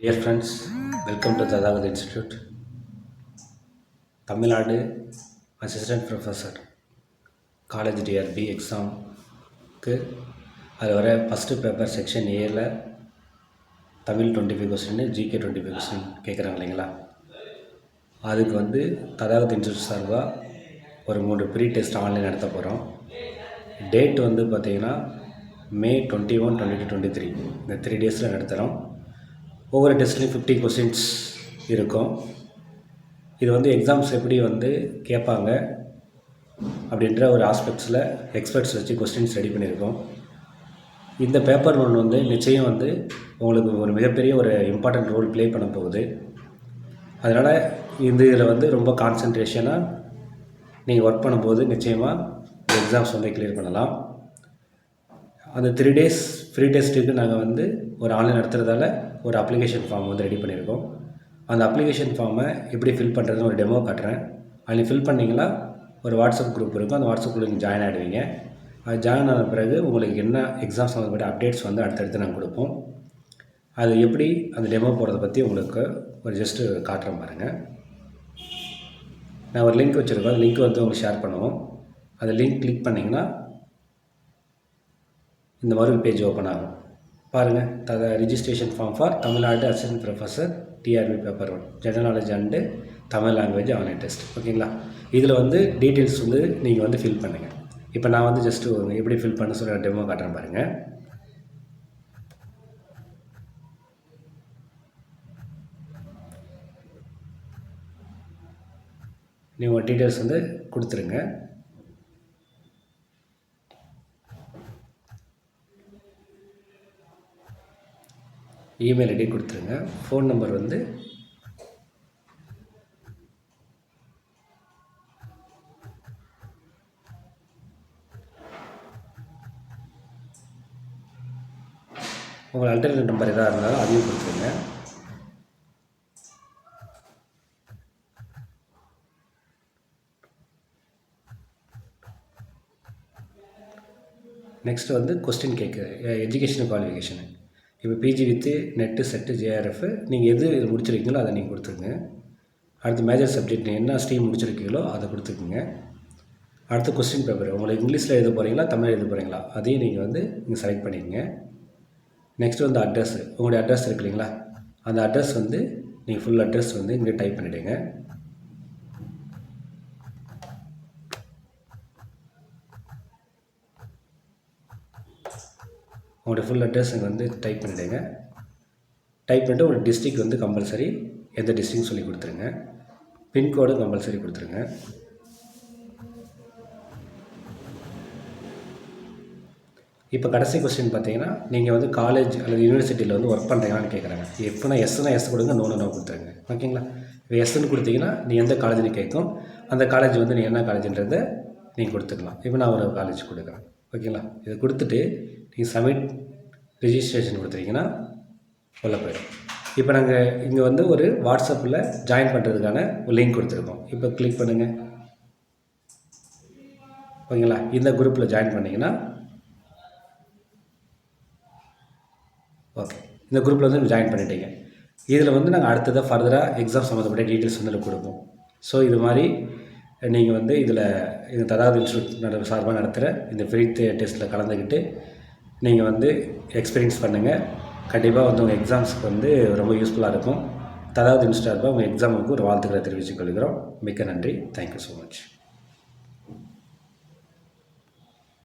Dear friends, welcome to Tadavad Institute. Tamil Nadu assistant professor college TRP எக்ஸாமுக்கு அதில் வர first paper section ஏல Tamil 25 question GK 25 question கேட்குறாங்க இல்லைங்களா. அதுக்கு வந்து ததாகத் இன்ஸ்டியூட் சார்பாக ஒரு 3 ப்ரீ டெஸ்ட் ஆன்லைன் நடத்த போகிறோம். டேட் வந்து பார்த்திங்கன்னா May 21, 22, 23 இந்த 3 டேஸில் நடத்துகிறோம். ஒவ்வொரு டெஸ்ட்லேயும் 50 கொஸ்டின்ஸ் இருக்கும். இது வந்து எக்ஸாம்ஸ் எப்படி வந்து கேட்பாங்க அப்படின்ற ஒரு ஆஸ்பெக்ட்ஸில் எக்ஸ்பர்ட்ஸ் வச்சு கொஸ்டின்ஸ் ரெடி பண்ணியிருக்கோம். இந்த பேப்பர் ஒன்று வந்து நிச்சயம் வந்து உங்களுக்கு ஒரு மிகப்பெரிய ஒரு இம்பார்ட்டண்ட் ரோல் ப்ளே பண்ண போகுது. அதனால் இதில் வந்து ரொம்ப கான்சன்ட்ரேஷனாக நீங்கள் ஒர்க் பண்ணும்போது நிச்சயமாக எக்ஸாம்ஸ் வந்து கிளியர் பண்ணலாம். அந்த 3 டேஸ் ஃப்ரீ டெஸ்ட்டுக்கு நாங்கள் வந்து ஒரு ஆன்லைன் நடத்துகிறதால ஒரு அப்ளிகேஷன் ஃபார்ம் வந்து ரெடி பண்ணியிருக்கோம். அந்த அப்ளிகேஷன் ஃபார்மை எப்படி ஃபில் பண்ணுறதுன்னு ஒரு டெமோ காட்டுறேன். அதில் ஃபில் பண்ணிங்கன்னா ஒரு வாட்ஸ்அப் குரூப் இருக்கும். அந்த வாட்ஸ்அப் குரூப் நீங்கள் ஜாயின் ஆகிடுவீங்க. அது ஜாயின் ஆன பிறகு உங்களுக்கு என்ன எக்ஸாம்ஸ் சம்மந்தப்பட்ட அப்டேட்ஸ் வந்து அடுத்தடுத்து நாங்கள் கொடுப்போம். அது எப்படி அந்த டெமோ போடுறத பற்றி உங்களுக்கு ஒரு ஜஸ்ட்டு காட்டுறேன் பாருங்கள். நான் ஒரு லிங்க் வச்சுருக்கோம். அந்த லிங்க் வந்து உங்களுக்கு ஷேர் பண்ணுவோம். அந்த லிங்க் கிளிக் பண்ணிங்கன்னா இந்த மாதிரி ஒரு பேஜ் ஓப்பன் ஆகும். பாருங்கள், registration form for Tamil Nadu assistant professor TRB paper 1 general knowledge and Tamil language online test. ஓகேங்களா. இதில் வந்து டீட்டெயில்ஸ் வந்து நீங்கள் வந்து ஃபில் பண்ணுங்கள். இப்போ நான் வந்து ஜஸ்ட்டு எப்படி ஃபில் பண்ண சொல்லி டெமோ காட்டுறேன் பாருங்கள். நீங்கள் டீட்டெயில்ஸ் வந்து கொடுத்துருங்க. இமெயில் ஐடி கொடுத்துருங்க. ஃபோன் நம்பர் வந்து உங்கள் அல்டர்னேட் நம்பர் எதாக இருந்தாலும் அதையும் கொடுத்துருங்க. நெக்ஸ்ட்டு வந்து கொஸ்டின் எஜுகேஷன் குவாலிஃபிகேஷனு. இப்போ PG with net set JRF நீங்கள் எது முடிச்சிருக்கீங்களோ அதை நீங்கள் கொடுத்துருங்க. அடுத்து மேஜர் சப்ஜெக்ட் என்ன ஸ்ட்ரீம் முடிச்சிருக்கீங்களோ அதை கொடுத்துக்குங்க. அடுத்து கொஸ்டின் பேப்பர் உங்களுக்கு இங்கிலீஷில் எழுத போகிறீங்களா தமிழ் எழுத போகிறீங்களா அதையும் நீங்கள் வந்து நீங்கள் செலக்ட் பண்ணிக்கங்க. நெக்ஸ்ட்டு வந்து அட்ரஸ், உங்களுடைய அட்ரஸ் இருக்கு இல்லைங்களா, அந்த அட்ரஸ் வந்து நீங்கள் ஃபுல் அட்ரஸ் வந்து இங்கே டைப் பண்ணிவிடுங்க. உங்களுடைய ஃபுல் அட்ரஸ் இங்கே வந்து டைப் பண்ணிவிடுங்க. டைப் பண்ணிட்டு ஒரு டிஸ்ட்ரிக் வந்து கம்பல்சரி எந்த டிஸ்ட்ரிக்னு சொல்லி கொடுத்துருங்க. பின்கோடு கம்பல்சரி கொடுத்துருங்க. இப்போ கடைசி கொஸ்டின் பார்த்தீங்கன்னா நீங்கள் வந்து காலேஜ் அல்லது யூனிவர்சிட்டியில் வந்து ஒர்க் பண்ணுறீங்களான்னு கேட்குறாங்க. எப்போனா எஸ்னா எஸ் கொடுங்க, நோ கொடுத்துருங்க. ஓகேங்களா. இப்போ எஸ்ன்னு கொடுத்தீங்கன்னா நீ எந்த காலேஜ்னு கேட்கும். அந்த காலேஜ் வந்து நீ என்ன காலேஜ்ன்றதை நீங்கள் கொடுத்துக்கலாம். இப்போ நான் ஒரு காலேஜ் கொடுக்குறேன். ஓகேங்களா. இதை கொடுத்துட்டு நீங்கள் சப்மிட் ரிஜிஸ்ட்ரேஷன் கொடுத்துட்டீங்கன்னா உள்ள போயிடும். இப்போ நாங்கள் இங்கே வந்து ஒரு வாட்ஸ்அப்பில் ஜாயின் பண்ணுறதுக்கான ஒரு லிங்க் கொடுத்துருக்கோம். இப்போ கிளிக் பண்ணுங்கள். ஓகேங்களா. இந்த குரூப்பில் ஜாயின் பண்ணிங்கன்னா ஓகே, இந்த குரூப்பில் வந்து ஜாயின் பண்ணிட்டீங்க. இதில் வந்து நாங்கள் அடுத்ததாக ஃபர்தராக எக்ஸாம் சம்மந்தப்பட்ட டீட்டெயில்ஸ் வந்து கொடுப்போம். ஸோ இது மாதிரி நீங்கள் வந்து இதில் இந்த ததாகத் இன்ஸ்டியூட் சார்பாக நடத்துகிற இந்த ஃப்ரீ டெஸ்ட்டில் கலந்துக்கிட்டு நீங்கள் வந்து எக்ஸ்பீரியன்ஸ் பண்ணுங்கள். கண்டிப்பாக வந்து உங்கள் எக்ஸாம்ஸுக்கு வந்து ரொம்ப யூஸ்ஃபுல்லாக இருக்கும். ததாகத் இன்ஸ்டியூட் சார்பாக உங்கள் எக்ஸாமுக்கு ஒரு வாழ்த்துக்களை தெரிவித்துக் கொள்கிறோம். மிக்க நன்றி. Thank you so much.